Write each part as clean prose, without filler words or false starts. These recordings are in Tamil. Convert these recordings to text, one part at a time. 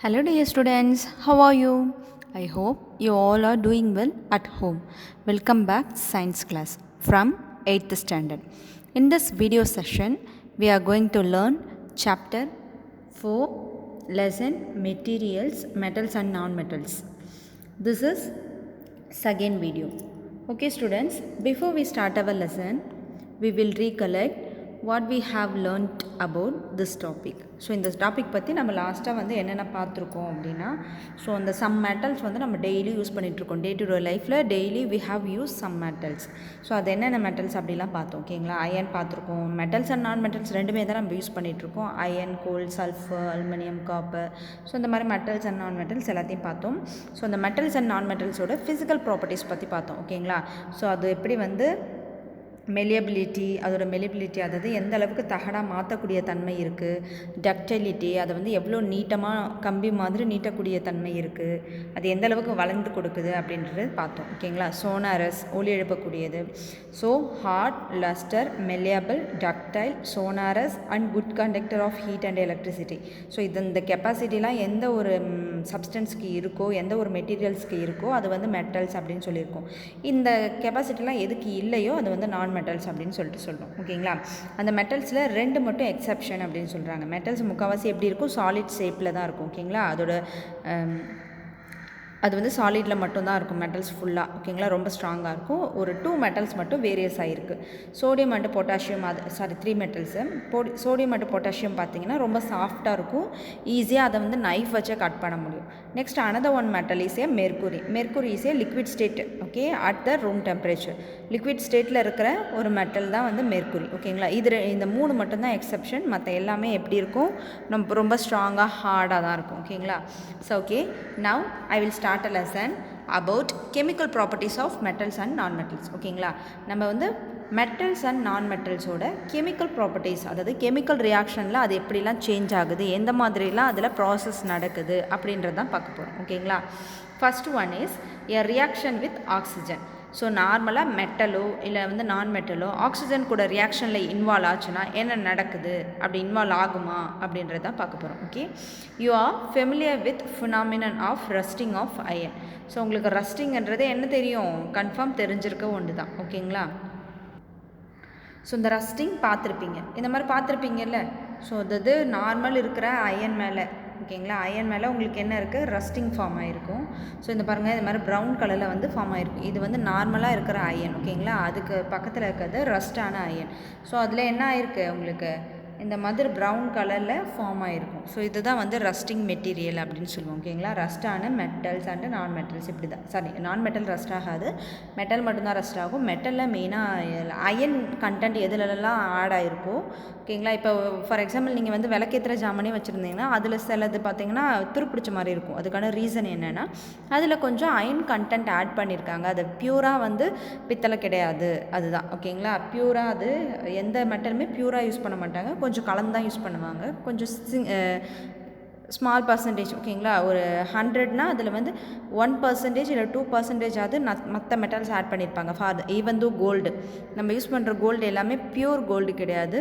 Hello dear students, how are you? I hope you all are doing well at home. Welcome back to science class from 8th standard. In this video session, we are going to learn chapter 4 lesson materials, metals and non-metals. This is second video. Okay students, before we start our lesson, we will recollect what we have learnt about this topic. So இந்த டாபிக் பற்றி நம்ம லாஸ்ட்டாக வந்து என்னென்ன பார்த்துருக்கோம் அப்படின்னா, ஸோ அந்த சம் மெட்டல்ஸ் வந்து நம்ம டெய்லி யூஸ் பண்ணிகிட்ருக்கோம். டே டு டே லைஃப்பில் daily we have use some metals. So அது என்னென்ன மெட்டல்ஸ் அப்படிலாம் பார்த்தோம். ஓகேங்களா, அயன் பார்த்துருக்கோம். மெட்டல்ஸ் அண்ட் நான் மெட்டல்ஸ் ரெண்டுமே தான் நம்ம யூஸ் பண்ணிகிட்ருக்கோம். அயன், கோல், சல்ஃபர், அலுமினியம், காப்பர். ஸோ இந்த மாதிரி மெட்டல்ஸ் அண்ட் நான் மெட்டல்ஸ் எல்லாத்தையும் பார்த்தோம். ஸோ அந்த metals and non மெட்டல்ஸோட physical properties பற்றி பார்த்தோம். ஓகேங்களா, ஸோ அது எப்படி வந்து அதோட மெலிபிலிட்டி, அதாவது எந்த அளவுக்கு தகடாக மாற்றக்கூடிய தன்மை இருக்குது, டக்டைலிட்டி, அதை வந்து எவ்வளோ நீட்டமாக கம்பி மாதிரி நீட்டக்கூடிய தன்மை இருக்குது, அது எந்த அளவுக்கு வளர்ந்து கொடுக்குது அப்படின்றது பார்த்தோம். ஓகேங்களா, சோனாரஸ் ஒளி எழுப்பக்கூடியது. So hard, lustre, malleable, ductile, sonorous and good conductor of heat and electricity. So இந்த கெப்பாசிட்டிலாம் எந்த ஒரு சப்ஸ்டன்ஸ்க்கு இருக்கோ, எந்த ஒரு மெட்டீரியல்ஸ்க்கு இருக்கோ, அது வந்து மெட்டல்ஸ் அப்படின்னு சொல்லியிருக்கோம். இந்த கெப்பாசிட்டிலாம் எதுக்கு இல்லையோ அது வந்து நான் மெட்டல்ஸ் அப்படின்னு சொல்லிட்டு சொல்கிறோம். ஓகேங்களா, அந்த மெட்டல்ஸில் ரெண்டு மட்டும் எக்ஸப்ஷன் அப்படின்னு சொல்கிறாங்க. மெட்டல்ஸ் முக்கால்வாசி எப்படி இருக்கும், சாலிட் ஷேப்பில் தான் இருக்கும். ஓகேங்களா, அது வந்து சாலிடில் மட்டும்தான் இருக்கும் மெட்டல்ஸ் ஃபுல்லாக. ஓகேங்களா, ரொம்ப ஸ்ட்ராங்காக இருக்கும். ஒரு 2 மெட்டல்ஸ் மட்டும் வேரியஸ் ஆகிருக்கு. Sodium and potassium, 3 metals. Sodium and potassium பார்த்திங்கன்னா ரொம்ப சாஃப்டாக இருக்கும், ஈஸியாக அதை வந்து நைஃப் வச்சு கட் பண்ண முடியும். Next another one metal is a mercury. Mercury is a liquid state, okay, at the room temperature. Liquid ஸ்டேட்டில் இருக்கிற ஒரு மெட்டல் தான் வந்து மெர்க்குரி. ஓகேங்களா, இந்த 3 மட்டும்தான் எக்ஸப்ஷன். மற்ற எல்லாமே எப்படி இருக்கும், நம்ம ரொம்ப ஸ்ட்ராங்காக ஹார்டாக தான் இருக்கும். ஓகேங்களா, so okay, now I will start a lesson about chemical properties of metals and non metals. ஓகேங்களா, நம்ம வந்து மெட்டல்ஸ் அண்ட் நான் மெட்டல்ஸோட கெமிக்கல் ப்ராப்பர்ட்டிஸ், அதாவது கெமிக்கல் ரியாக்ஷனில் அது எப்படிலாம் சேஞ்ச் ஆகுது, எந்த மாதிரிலாம் அதில் ப்ராசஸ் நடக்குது அப்படின்றது தான் பார்க்க போகிறோம். ஓகேங்களா, first one is a reaction with oxygen. So நார்மலாக மெட்டலோ இல்லை வந்து நான் மெட்டலோ ஆக்சிஜன் கூட ரியாக்ஷனில் இன்வால்வ் ஆச்சுன்னா என்ன நடக்குது, அப்படி இன்வால்வ் ஆகுமா அப்படின்றத தான் பார்க்க போகிறோம். Okay, you are familiar with phenomenon of rusting of iron. So உங்களுக்கு ரஸ்டிங்கிறது என்ன தெரியும், கன்ஃபார்ம் தெரிஞ்சிருக்க ஒன்று தான். ஓகேங்களா, ஸோ இந்த ரஸ்டிங் பார்த்துருப்பீங்க, இந்த மாதிரி பார்த்துருப்பீங்கல்ல. ஸோ அது நார்மல் இருக்கிற அயன் மேலே, ஓகேங்களா, அயன் மேலே உங்களுக்கு என்ன இருக்குது, ரஸ்டிங் ஃபார்ம் ஆகிருக்கும். ஸோ இந்த பாருங்கள், இது மாதிரி ப்ரௌன் கலரில் வந்து ஃபார்ம் ஆகிருக்கும். இது வந்து நார்மலாக இருக்கிற அயன். ஓகேங்களா, அதுக்கு பக்கத்தில் இருக்கிறது ரஸ்டான அயன். ஸோ அதில் என்ன ஆயிருக்கு, உங்களுக்கு இந்த மாதிரி ப்ரௌன் கலரில் ஃபார்ம் ஆகிருக்கும். ஸோ இதுதான் வந்து ரஸ்டிங் மெட்டீரியல் அப்படின்னு சொல்லுவோம். ஓகேங்களா, ரஸ்டான மெட்டல்ஸ் அண்டு நான் மெட்டல்ஸ் இப்படி தான். சாரி, நான் மெட்டல் ரஸ்ட் ஆகாது, மெட்டல் மட்டும்தான் ரஸ்ட் ஆகும். மெட்டலில் மெயினாக அயன் கண்டென்ட் எதுலலாம் ஆட் ஆகிருக்கோ. ஓகேங்களா, இப்போ ஃபார் எக்ஸாம்பிள் நீங்கள் வந்து விளக்கேற்றுற ஜாமானே வச்சுருந்தீங்கன்னா அதில் சிலது பார்த்திங்கன்னா துருப்பிடிச்ச மாதிரி இருக்கும். அதுக்கான ரீசன் என்னென்னா அதில் கொஞ்சம் அயன் கண்டென்ட் ஆட் பண்ணியிருக்காங்க. அது பியூராக வந்து பித்தளை கிடையாது, அதுதான். ஓகேங்களா, பியூராக அது எந்த மெட்டலுமே பியூராக யூஸ் பண்ண மாட்டாங்க, கொஞ்சம் கலந்து தான் யூஸ் பண்ணுவாங்க, கொஞ்சம் ஸ்மால் பர்சன்டேஜ். ஓகேங்களா, ஒரு 100னா அதில் வந்து 1% இல்லை 2% அது மற்ற மெட்டல்ஸ் ஆட் பண்ணியிருப்பாங்க. ஃபார் ஈவன் தோ கோல்டு, நம்ம யூஸ் பண்ணுற கோல்டு எல்லாமே பியூர் கோல்டு கிடையாது.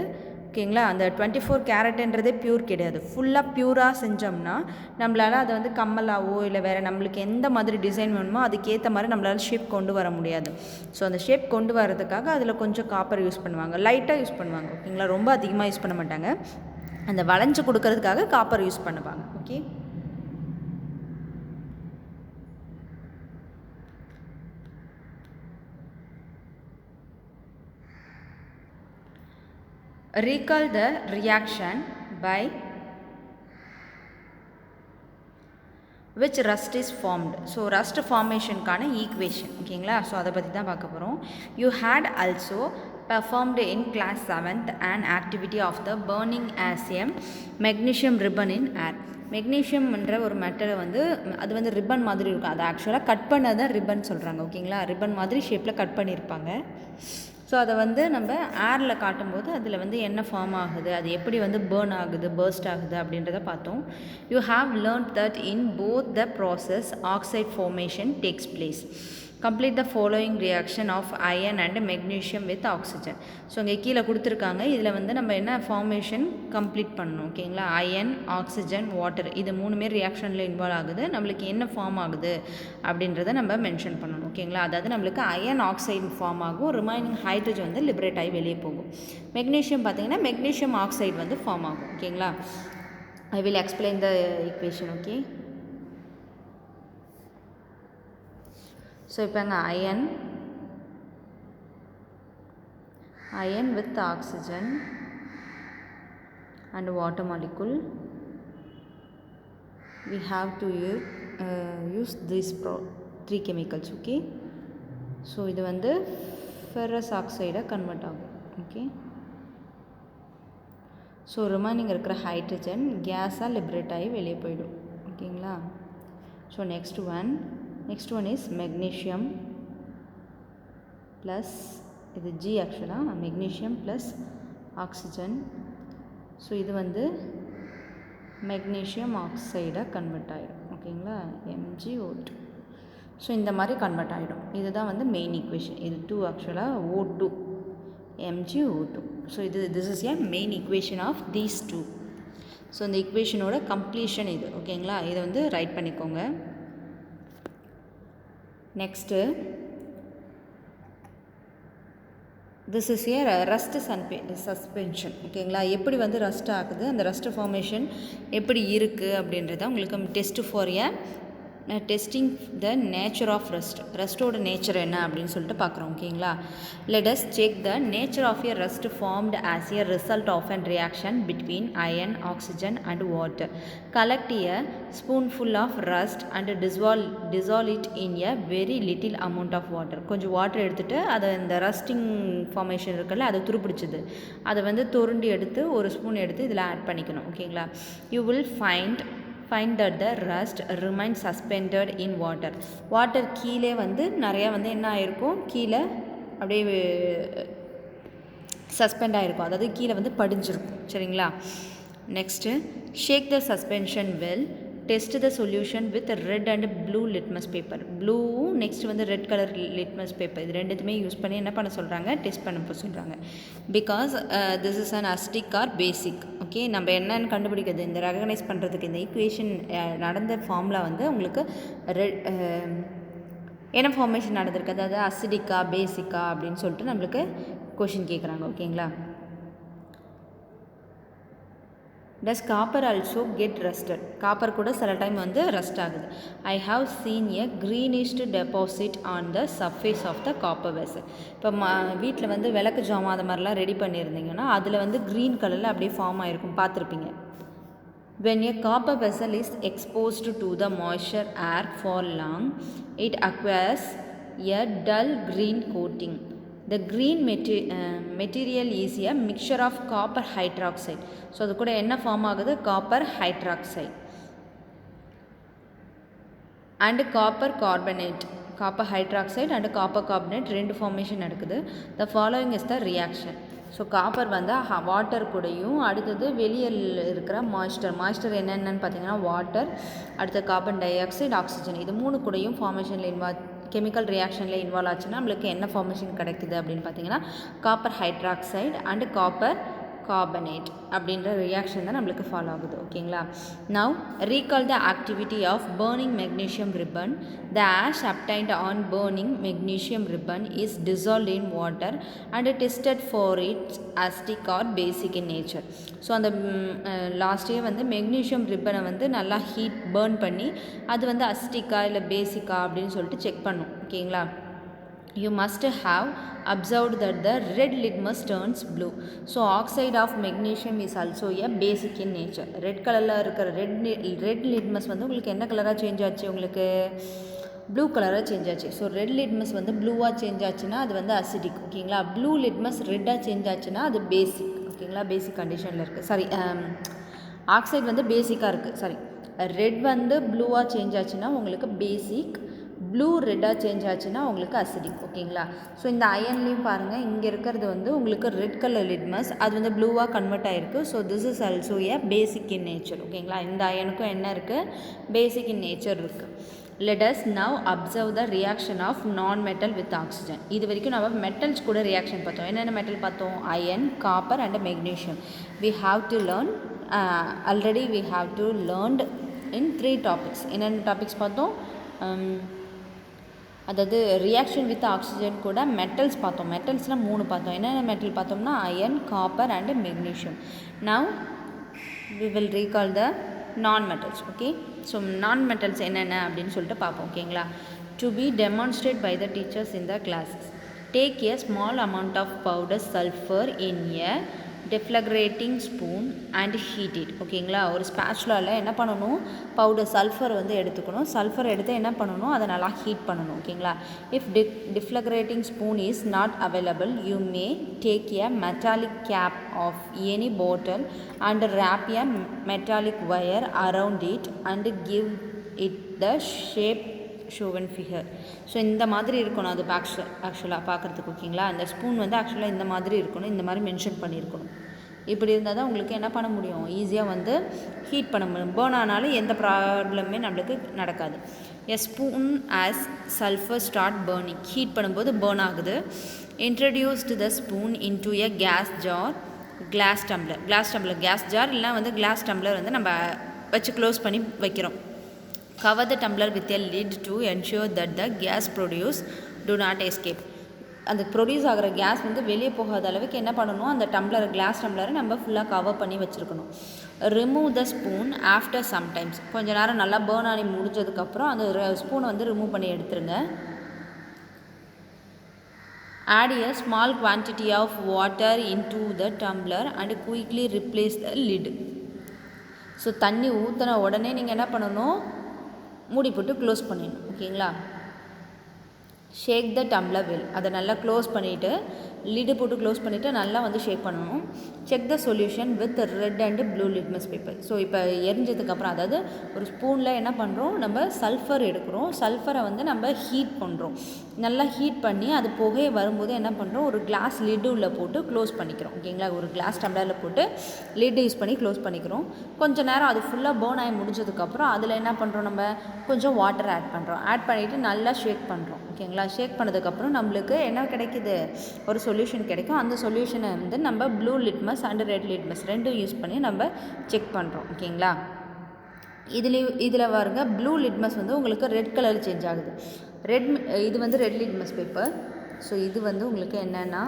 ஓகேங்களா, அந்த 24 கேரட்ன்றதே பியூர் கிடையாது. ஃபுல்லாக பியூராக செஞ்சோம்னா நம்மளால் அதை வந்து கம்மலாவோ இல்லை வேறு நம்மளுக்கு எந்த மாதிரி டிசைன் வேணுமோ அதுக்கேற்ற மாதிரி நம்மளால் ஷேப் கொண்டு வர முடியாது. ஸோ அந்த ஷேப் கொண்டு வரதுக்காக அதில் கொஞ்சம் காப்பர் யூஸ் பண்ணுவாங்க, லைட்டாக யூஸ் பண்ணுவாங்க. ஓகேங்களா, ரொம்ப அதிகமாக யூஸ் பண்ண மாட்டாங்க, அந்த வளைஞ்சு கொடுக்கறதுக்காக காப்பர் யூஸ் பண்ணுவாங்க. Okay, recall the reaction by which rust is formed. So rust ஃபார்மேஷனுக்கான ஈக்குவேஷன். ஓகேங்களா, ஸோ அதை பற்றி தான் பார்க்க போகிறோம். You had also performed in class 7th an activity of the burning as a magnesium ribbon in air. மெக்னீஷியம்ன்ற ஒரு மெட்டலை வந்து அது வந்து ரிப்பன் மாதிரி இருக்கும். அது ஆக்சுவலாக கட் பண்ணதான் ரிப்பன் சொல்கிறாங்க. ஓகேங்களா, ரிப்பன் மாதிரி ஷேப்பில் கட் பண்ணியிருப்பாங்க. ஸோ அதை வந்து நம்ம ஏரில் காட்டும்போது அதில் வந்து என்ன ஃபார்ம் ஆகுது, அது எப்படி வந்து பேர்ன் ஆகுது, பர்ஸ்ட் ஆகுது அப்படின்றத பார்த்தோம். You have learnt that in both the process oxide formation takes place. Complete the following reaction of iron and magnesium with oxygen. So இங்கே கீழே கொடுத்துருக்காங்க. இதில் வந்து நம்ம என்ன ஃபார்மேஷன் கம்ப்ளீட் பண்ணணும். ஓகேங்களா, அயன், ஆக்சிஜன், வாட்டர் இது மூணுமே ரியாக்ஷனில் இன்வால்வ் ஆகுது. நம்மளுக்கு என்ன ஃபார்ம் ஆகுது அப்படின்றத நம்ம மென்ஷன் பண்ணணும். ஓகேங்களா, அதாவது நம்மளுக்கு அயன் ஆக்சைடு ஃபார்ம் ஆகும், ரிமைனிங் ஹைட்ரஜன் வந்து லிபரேட் ஆகி வெளியே போகும். மெக்னீஷியம் பார்த்தீங்கன்னா மெக்னீஷியம் ஆக்சைடு வந்து ஃபார்ம் ஆகும். ஓகேங்களா, I will explain the equation. Okay, so இப்போ அங்கே iron with oxygen and water molecule, we have to use these three chemicals. Okay, so இது வந்து ferrous oxide கன்வெர்ட் ஆகும். ஓகே, ஸோ ரிமைனிங் இருக்கிற ஹைட்ரஜன் கேஸாக லிபரேட் ஆகி வெளியே போயிடும். ஓகேங்களா, so next one is magnesium plus இது ஜி ஆக்சுவலாக மெக்னீஷியம் ப்ளஸ் ஆக்சிஜன். ஸோ இது வந்து மெக்னீஷியம் ஆக்சைடாக கன்வெர்ட் ஆகிடும். ஓகேங்களா, MgO2. ஸோ இந்த மாதிரி கன்வெர்ட் ஆகிடும். இதுதான் வந்து மெயின் ஈக்குவேஷன். இது 2 ஆக்சுவலாக O2 MgO2. So this is a main equation of these two. So இந்த ஈக்குவேஷனோட கம்ப்ளீஷன் இது. ஓகேங்களா, இதை வந்து ரைட் பண்ணிக்கோங்க. Next this is a rust suspension. ஓகேங்களா, எப்படி வந்து ரஸ்ட் ஆகுது, அந்த ரஸ்ட் ஃபார்மேஷன் எப்படி இருக்குது அப்படின்றத உங்களுக்கு test for testing the nature of ரஸ்ட்டோட நேச்சர் என்ன அப்படின்னு சொல்லிட்டு பார்க்குறோம். ஓகேங்களா, let us check the nature of a rust formed as a result of an reaction between iron, oxygen and water. Collect a spoonful of rust and dissolve it in a very little amount of water. கொஞ்சம் வாட்டர் எடுத்துகிட்டு அதை இந்த ரஸ்டிங் ஃபார்மேஷன் இருக்குல்ல அதை துருப்பிடிச்சிது, அதை வந்து தொருண்டி எடுத்து ஒரு ஸ்பூன் எடுத்து இதில் ஆட் பண்ணிக்கணும். ஓகேங்களா, you will find that the rust remains suspended in water கீழே வந்து நிறையா வந்து என்ன ஆகிருக்கும், கீழே அப்படியே சஸ்பெண்ட் ஆகிருக்கும், அதாவது கீழே வந்து படிஞ்சிருக்கும். சரிங்களா, next shake the suspension well, test the solution with red and blue litmus paper. Blue next வந்து ரெட் கலர் லிட்மஸ் பேப்பர், இது ரெண்டுத்துமே யூஸ் பண்ணி என்ன பண்ண சொல்கிறாங்க, டெஸ்ட் பண்ண சொல்கிறாங்க. Because this is an acidic or basic. Okay, நம்ம என்னன்னு கண்டுபிடிக்கிறது, இந்த ரெகனைஸ் பண்ணுறதுக்கு இந்த ஈக்குவேஷன் நடந்த ஃபார்முலா வந்து உங்களுக்கு என்ன ஃபார்மேஷன் நடந்திருக்கு, அதாவது அசிடிக்கா பேசிக்கா அப்படின்னு சொல்லிட்டு நம்மளுக்கு கொஷின் கேட்குறாங்க. ஓகேங்களா, does copper also get rusted. Copper கூட சில டைம் வந்து ரஸ்ட் ஆகுது. I have seen a greenish deposit on the surface of the copper vessel. இப்போ வீட்டில் வந்து விளக்கு ஜாமான் அது மாதிரிலாம் ரெடி பண்ணியிருந்தீங்கன்னா அதில் வந்து க்ரீன் கலரில் அப்படியே ஃபார்ம் ஆகிருக்கும், பார்த்துருப்பீங்க. when a copper vessel is exposed to the moisture air for long, it acquires a dull green coating. The green material is a mixture of copper hydroxide. So அது கூட என்ன ஃபார்ம் ஆகுது, copper hydroxide and copper carbonate. Copper hydroxide and copper carbonate ரெண்டு ஃபார்மேஷன் நடக்குது. The following is the reaction. So copper வந்து வாட்டர் கூடயும், அடுத்தது வெளியே இருக்கிற மாய்ஸ்டர் என்னென்னு பார்த்தீங்கன்னா வாட்டர், அடுத்து கார்பன் டை ஆக்சைடு, ஆக்சிஜன், இது மூணு கூடயும் ஃபார்மேஷனில் கெமிக்கல் ரியாக்ஷனில் இன்வால்வ் ஆச்சுன்னா நம்மளுக்கு என்ன ஃபார்மேஷன் கிடைக்குது அப்படின்னு பார்த்தீங்கன்னா copper hydroxide and copper carbonate அப்படின்ற ரியாக்ஷன் தான் நம்மளுக்கு ஃபாலோ ஆகுது. ஓகேங்களா, now recall the activity of burning magnesium ribbon. The ash obtained on burning magnesium ribbon is dissolved in water and tested for its acidic or basic in nature. So அந்த லாஸ்ட்டே வந்து மெக்னீஷியம் ரிப்பனை வந்து நல்லா ஹீட் பேர்ன் பண்ணி அது வந்து அசிட்டிக்கா இல்லை பேசிக்கா அப்படின்னு சொல்லிட்டு செக் பண்ணும். ஓகேங்களா, you must have observed that the red litmus turns blue. So oxide of magnesium is also a basic in nature. Red கலரில் இருக்கிற ரெட் லிட்மஸ் வந்து உங்களுக்கு என்ன கலராக சேஞ்ச் ஆச்சு, உங்களுக்கு ப்ளூ கலராக சேஞ்ச் ஆச்சு. ஸோ ரெட் லிட்மஸ் வந்து ப்ளூவாக சேஞ்ச் ஆச்சுன்னா அது வந்து அசிடிக். ஓகேங்களா, ப்ளூ லிட்மஸ் ரெட்டாக சேஞ்ச் ஆச்சுன்னா அது பேசிக். ஓகேங்களா, பேசிக் கண்டிஷனில் இருக்குது. சாரி, ஆக்சைடு வந்து பேசிக்காக இருக்குது. சாரி, ரெட் வந்து ப்ளூவாக சேஞ்ச் ஆச்சுன்னா உங்களுக்கு பேசிக், ப்ளூ ரெட்டாக சேஞ்ச் ஆச்சுன்னா உங்களுக்கு அசிடிக். ஓகேங்களா, ஸோ இந்த அயன்லேயும் பாருங்கள், இங்கே இருக்கிறது வந்து உங்களுக்கு ரெட் கலர் லிட்மஸ், அது வந்து ப்ளூவாக கன்வெர்ட் ஆகிருக்கு. So this is also A basic in nature. ஓகேங்களா, இந்த அயனுக்கும் என்ன இருக்குது, பேசிக் இன் நேச்சர் இருக்குது. Let us now observe the reaction of non-metal with oxygen. இது வரைக்கும் நம்ம metals கூட reaction பார்த்தோம். என்னென்ன metal பார்த்தோம்? Iron, copper and magnesium. We have to learn already we have to learned in 3 topics. என்னென்ன topics பார்த்தோம்? அதாவது ரியாக்ஷன் வித் ஆக்சிஜன் கூட மெட்டல்ஸ் பார்த்தோம். மெட்டல்ஸில் 3 பார்த்தோம். என்னென்ன மெட்டல் பார்த்தோம்னா iron, copper and magnesium. Now we will recall the non-metals. Okay, so non-metals என்னென்ன அப்படின்னு சொல்லிட்டு பார்ப்போம். ஓகேங்களா? to be demonstrated by the teachers in the classes. Take a small amount of powder sulfur in a deflagrating spoon and heat it. ஓகேங்களா? ஒரு ஸ்பேச்சுலாவில் என்ன பண்ணணும்? பவுடர் சல்ஃபர் வந்து எடுத்துக்கணும். சல்ஃபர் எடுத்து என்ன பண்ணணும்? அதை நல்லா ஹீட் பண்ணணும். ஓகேங்களா? If deflagrating spoon is not available, you may take a metallic cap of any bottle and wrap a metallic wire around it and give it the shape shown figure. So இந்த மாதிரி இருக்கணும் அது ஆக்சுவலாக பார்க்குறதுக்கு. ஓகேங்களா? அந்த ஸ்பூன் வந்து ஆக்சுவலாக இந்த மாதிரி இருக்கணும், இந்த மாதிரி மென்ஷன் பண்ணியிருக்கணும். இப்படி இருந்தால் தான் உங்களுக்கு என்ன பண்ண முடியும்? ஈஸியாக வந்து ஹீட் பண்ண முடியும். பேர்ன் ஆனாலும் எந்த ப்ராப்ளமே நம்மளுக்கு நடக்காது. A spoon as sulphur start burning. Heat பண்ணும்போது பேர்ன் ஆகுது. Introduced the spoon into a gas jar, glass tumbler gas jar இல்லைனா வந்து கிளாஸ் டம்ளர் வந்து நம்ம வச்சு க்ளோஸ் பண்ணி வைக்கிறோம். Cover the tumbler with a lid to ensure that the gas produce do not escape. அந்த ப்ரொடியூஸ் ஆகிற கேஸ் வந்து வெளியே போகாத அளவுக்கு என்ன பண்ணணும்? அந்த டம்ளர் கிளாஸ் டம்ளரை நம்ம ஃபுல்லாக கவர் பண்ணி வச்சுருக்கணும். Remove the spoon after sometimes. கொஞ்சம் நேரம் நல்லா பேர்ன் ஆகி முடிஞ்சதுக்கப்புறம் அந்த ஸ்பூனை வந்து ரிமூவ் பண்ணி எடுத்துருங்க. Add a small quantity of water into the tumbler and quickly replace the lid. So தண்ணி ஊற்றின உடனே நீங்கள் என்ன பண்ணணும்? மூடி போட்டு க்ளோஸ் பண்ணிடணும். ஓகேங்களா? ஷேக் த டம்ளர் வெல். அதை நல்லா க்ளோஸ் பண்ணிவிட்டு லிடு போட்டு க்ளோஸ் பண்ணிவிட்டு நல்லா வந்து ஷேக் பண்ணணும். Check the solution with red and blue litmus paper. So இப்போ எரிஞ்சதுக்கப்புறம் அதாவது ஒரு ஸ்பூனில் என்ன பண்ணுறோம்? நம்ம சல்ஃபர் எடுக்கிறோம். சல்ஃபரை வந்து நம்ம ஹீட் பண்ணுறோம். நல்லா ஹீட் பண்ணி அது புகையை வரும்போது என்ன பண்ணுறோம்? ஒரு கிளாஸ் லிட்டு உள்ளே போட்டு க்ளோஸ் பண்ணிக்கிறோம். ஓகேங்களா? ஒரு கிளாஸ் டம்ளரில் போட்டு லிட் யூஸ் பண்ணி க்ளோஸ் பண்ணிக்கிறோம். கொஞ்சம் நேரம் அது ஃபுல்லாக பேர்ன் ஆகி முடிஞ்சதுக்கப்புறம் அதில் என்ன பண்ணுறோம்? நம்ம கொஞ்சம் வாட்டர் ஆட் பண்ணுறோம். ஆட் பண்ணிவிட்டு நல்லா ஷேக் பண்ணுறோம். ஓகேங்களா? ஷேக் பண்ணதுக்கப்புறம் நம்மளுக்கு என்ன கிடைக்குது? ஒரு சொல்யூஷன் கிடைக்கும். அந்த சொல்யூஷனை வந்து நம்ம blue litmus and red litmus ரெண்டும் யூஸ் பண்ணி நம்ம செக் பண்ணுறோம். ஓகேங்களா? இதில் பாருங்க ப்ளூ லிட்மஸ் வந்து உங்களுக்கு ரெட் கலர் சேஞ்ச் ஆகுது. இது வந்து ரெட் லிட்மஸ் பேப்பர். ஸோ இது வந்து உங்களுக்கு என்னென்னா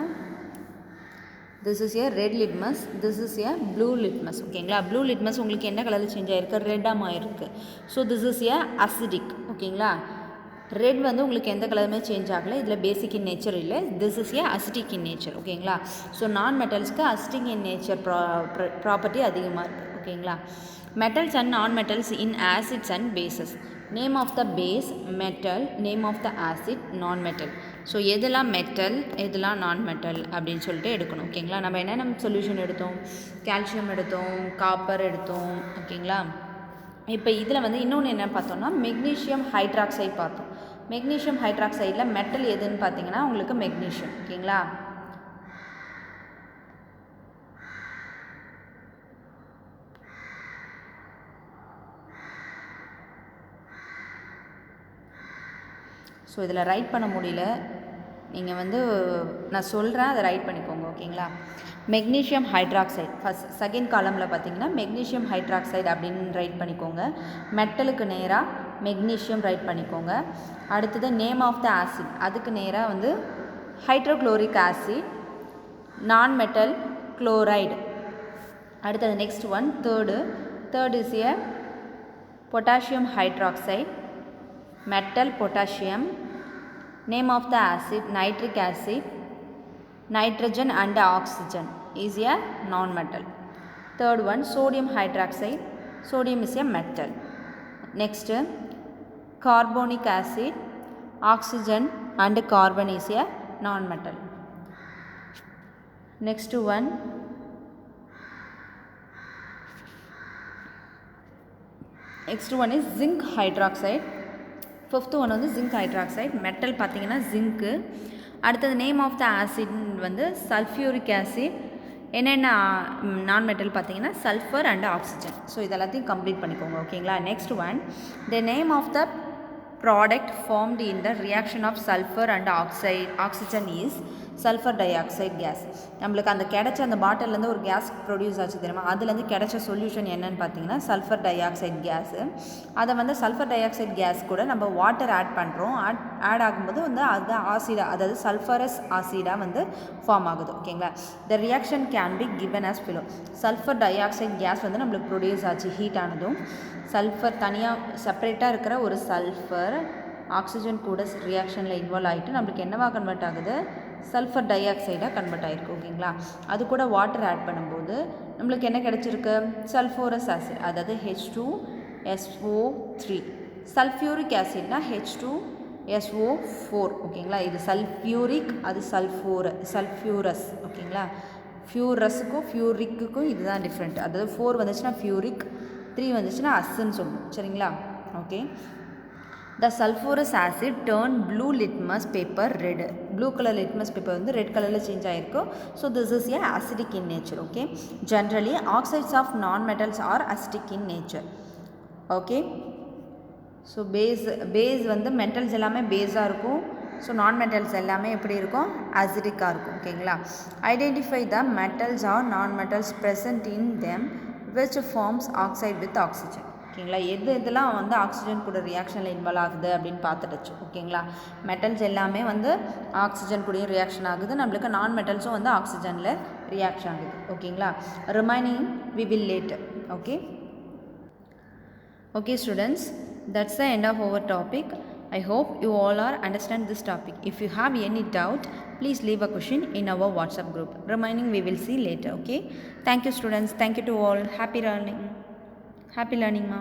this is a red litmus, this is a blue litmus. ஓகேங்களா? ப்ளூ லிட்மஸ் உங்களுக்கு என்ன கலரில் சேஞ்ச் ஆகிருக்கு? ரெட்டாக ஆகிருக்கு. So this is a acidic. ஓகேங்களா? ரெட் வந்து உங்களுக்கு எந்த கலருமே சேஞ்ச் ஆகலை. இதில் பேசிக் இன் நேச்சர் இல்லை. This is a acidic in nature. ஓகேங்களா? ஸோ நான் மெட்டல்ஸ்க்கு அசிட்டிக் இன் நேச்சர் ப்ராப்பர்ட்டி அதிகமாக இருக்குது. ஓகேங்களா? Metals and non metals in acids and bases. Name of the base metal, name of the acid non metal. So எதெல்லாம் மெட்டல் எதெல்லாம் நான் மெட்டல் அப்படின்னு சொல்லிட்டு எடுக்கணும். ஓகேங்களா? நம்ம என்னென்ன சொல்யூஷன் எடுத்தோம்? கால்சியம் எடுத்தோம், காப்பர் எடுத்தோம். ஓகேங்களா? இப்போ இதில் வந்து இன்னொன்று என்ன பார்த்தோம்னா மெக்னீஷியம் ஹைட்ராக்சைடு பார்த்தோம். மெக்னீஷியம் ஹைட்ராக்சைடில் மெட்டல் எதுன்னு பார்த்தீங்கன்னா உங்களுக்கு மெக்னீஷியம். ஓகேங்களா? ஸோ இதில் ரைட் பண்ண முடியல. நீங்கள் வந்து நான் சொல்கிறேன், அதை ரைட் பண்ணிக்கோங்க. ஓகேங்களா? மெக்னீஷியம் ஹைட்ராக்சைடு செகண்ட் காலமில் பார்த்தீங்கன்னா மெக்னீஷியம் ஹைட்ராக்சைடு அப்படின்னு ரைட் பண்ணிக்கோங்க. மெட்டலுக்கு நேராக மெக்னீஷியம் ரைட் பண்ணிக்கோங்க. அடுத்தது நேம் ஆஃப் த ஆசிட், அதுக்கு நேராக வந்து hydrochloric acid, non metal chloride. அடுத்தது next one third is a potassium hydroxide, metal potassium. Name of the acid nitric acid, nitrogen and oxygen is a non-metal. Third one sodium hydroxide, sodium is a metal. Next carbonic acid, oxygen and carbon is a non-metal. Next one is zinc hydroxide. Fifth one வந்து ஜிங்க் ஹைட்ராக்சைடு. மெட்டல் பார்த்தீங்கன்னா ஜிங்க்கு. அடுத்தது நேம் ஆஃப் த ஆசிட் வந்து சல்ஃபியூரிக் ஆசிட். என்னென்ன நான் மெட்டல் பார்த்தீங்கன்னா சல்ஃபர் அண்ட் ஆக்சிஜன். ஸோ இதெல்லாத்தையும் கம்ப்ளீட் பண்ணிக்கோங்க. ஓகேங்களா? Next one the name of the product formed in the reaction of sulfur and oxygen is sulfur dioxide gas. நம்மளுக்கு அந்த கிடைச்ச அந்த பாட்டிலேருந்து ஒரு கேஸ் ப்ரொடியூஸ் ஆச்சு தெரியுமா, அதுலேருந்து கிடைச்ச சொல்யூஷன் என்னன்னு பார்த்தீங்கன்னா சல்ஃபர் டை ஆக்சைடு கேஸு. அதை வந்து சல்ஃபர் டை ஆக்சைடு கேஸ் கூட நம்ம வாட்டர் ஆட் பண்ணுறோம். ஆட் ஆகும்போது வந்து அது ஆசிடாக, அதாவது சல்ஃபரஸ் ஆசிடாக வந்து ஃபார்ம் ஆகுது. ஓகேங்களா. The reaction can be given as below. Sulphur dioxide gas வந்து நம்மளுக்கு ப்ரொடியூஸ் ஆச்சு, ஹீட் ஆனதும் சல்ஃபர் தனியாக செப்பரேட்டாக இருக்கிற ஒரு சல்ஃபர் ஆக்சிஜன் கூட ரியாக்ஷனில் இன்வால்வ் ஆகிட்டு நம்மளுக்கு என்னவாக கன்வெர்ட் ஆகுது, சல்ஃபர் டை ஆக்சைடாக கன்வெர்ட் ஆகிருக்கு. ஓகேங்களா. அது கூட வாட்டர் ஆட் பண்ணும்போது நம்மளுக்கு என்ன கிடச்சிருக்கு, சல்ஃபோரஸ் ஆசிட், அதாவது H2SO3. சல்ஃபியூரிக் ஆசிட்னா H2SO4. ஓகேங்களா. இது சல்ஃபியூரிக், அது சல்ஃபியூரஸ். ஓகேங்களா. ஃபியூரஸுக்கும் ஃபியூரிக்குக்கும் இதுதான் டிஃப்ரெண்ட். அதாவது 4 வந்துச்சுன்னா ஃபியூரிக், 3 வந்துச்சுன்னா அஸ்ன்னு சொல்லணும். சரிங்களா. Okay. The sulfurous acid turn blue litmus paper red. Blue color litmus paper வந்து red colorல சேஞ்ச் ஆகிருக்கும். So this is a acidic in nature. Okay. Generally oxides of non-metals are acidic in nature. Okay. So base வந்து metals எல்லாமே பேஸாக இருக்கும். ஸோ நான் மெட்டல்ஸ் எல்லாமே எப்படி இருக்கும், அசிடிக்காக இருக்கும். ஓகேங்களா. Identify the metals or non metals present in them which forms oxide with oxygen. ஓகேங்களா. இதெல்லாம் வந்து ஆக்சிஜன் கூட ரியாக்ஷனில் இன்வால்வ் ஆகுது அப்படின்னு பார்த்துடுச்சு. ஓகேங்களா. மெட்டல்ஸ் எல்லாமே வந்து ஆக்சிஜன் கூடயும் ரியாக்ஷன் ஆகுது, நம்மளுக்கு நான் மெட்டல்ஸும் வந்து ஆக்சிஜனில் ரியாக்ஷன் ஆகுது. ஓகேங்களா. Remaining we will later. Okay students, that's the end of our topic. I hope you all are understand this topic. If you have any doubt, please leave a question in our WhatsApp group. Remaining we will see later. Okay. Thank you students. Thank you to all. Happy learning ma.